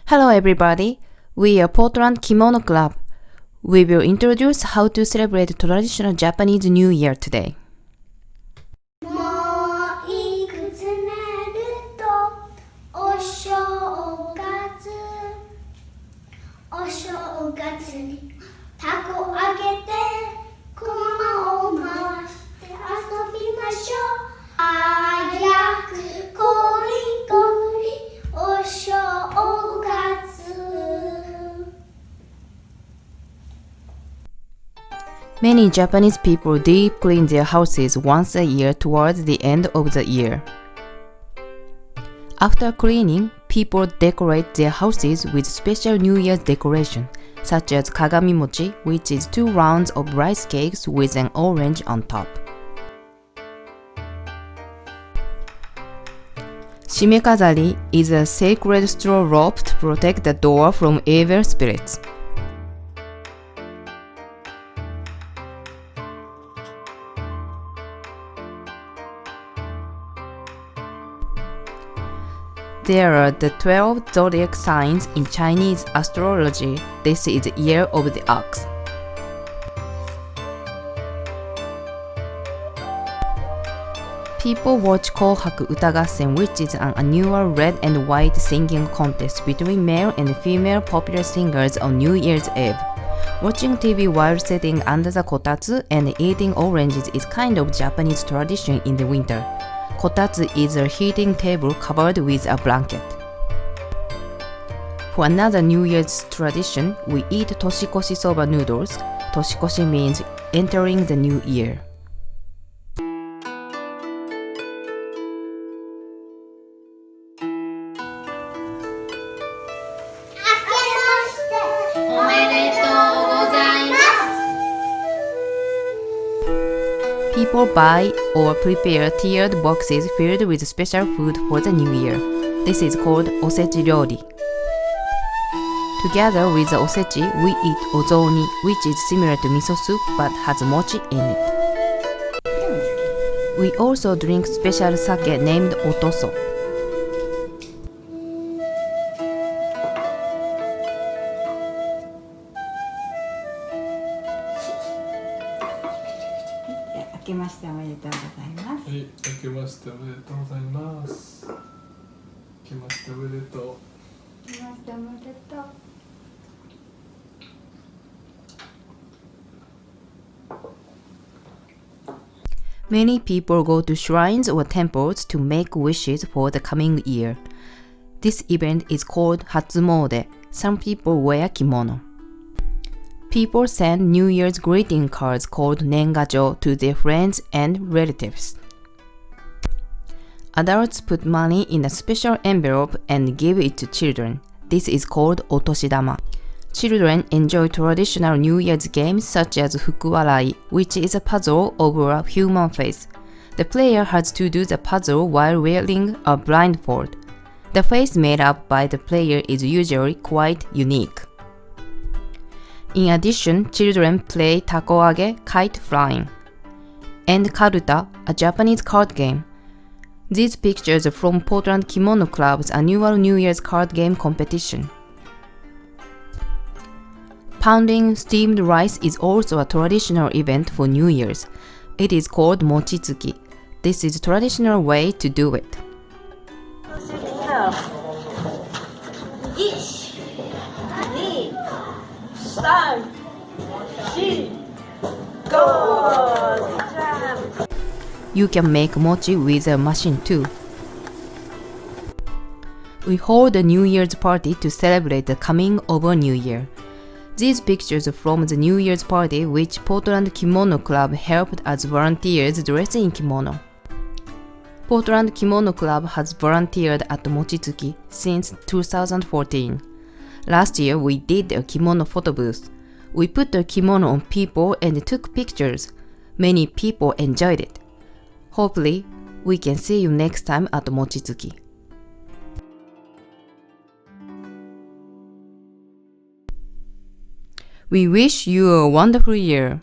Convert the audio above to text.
Hello everybody, we are Portland Kimono Club. We will introduce how to celebrate traditional Japanese New Year today. もういくつなるとお正月にタコあげて駒を回して遊びましょう早くこりこりお正月Many Japanese people deep clean their houses once a year towards the end of the year. After cleaning, people decorate their houses with special New Year's decoration, such as kagami mochi, which is 2 rounds of rice cakes with an orange on top. しめ飾り is a sacred straw rope to protect the door from evil spirits. There are the 12 zodiac signs in Chinese astrology. This is the year of the ox. People watch 紅白歌合戦, which is an annual red and white singing contest between male and female popular singers on New Year's Eve. Watching TV while sitting under the kotatsu and eating oranges is kind of Japanese tradition in the winter. Kotatsu is a heating table covered with a blanket. For another New Year's tradition, we eat toshikoshi soba noodles. Toshikoshi means entering the new year. おめでとうございます。 People buy or prepare tiered boxes filled with special food for the new year. This is called osechi ryori. Together with the osechi, we eat ozoni, which is similar to miso soup but has mochi in it. We also drink special sake named otoso. 明けましておめでとうございます。はい、明けましておめでとうございます。明けましておめでとう。明けましておめでとう。Many people go to shrines or temples to make wishes for the coming year. This event is called Hatsumode. Some people wear kimono. People send New Year's greeting cards called nengajo to their friends and relatives. Adults put money in a special envelope and give it to children. This is called otoshidama. Children enjoy traditional New Year's games such as fukuwarai, which is a puzzle over a human face. The player has to do the puzzle while wearing a blindfold. The face made up by the player is usually quite unique. In addition, children play takoage, kite flying, and karuta, a Japanese card game. These pictures are from Portland Kimono Club's annual New Year's card game competition. Pounding steamed rice is also a traditional event for New Year's. It is called Mochitsuki. This is a traditional way to do it. 3、4、5 You can make mochi with a machine too. We hold a New Year's party to celebrate the coming of a new year. These pictures are from the New Year's party which Portland Kimono Club helped as volunteers dressed in kimono. Portland Kimono Club has volunteered at Mochitsuki since 2014. Last year we did a kimono photo booth. We put the kimono on people and took pictures. Many people enjoyed it. Hopefully, we can see you next time at Mochitsuki. We wish you a wonderful year.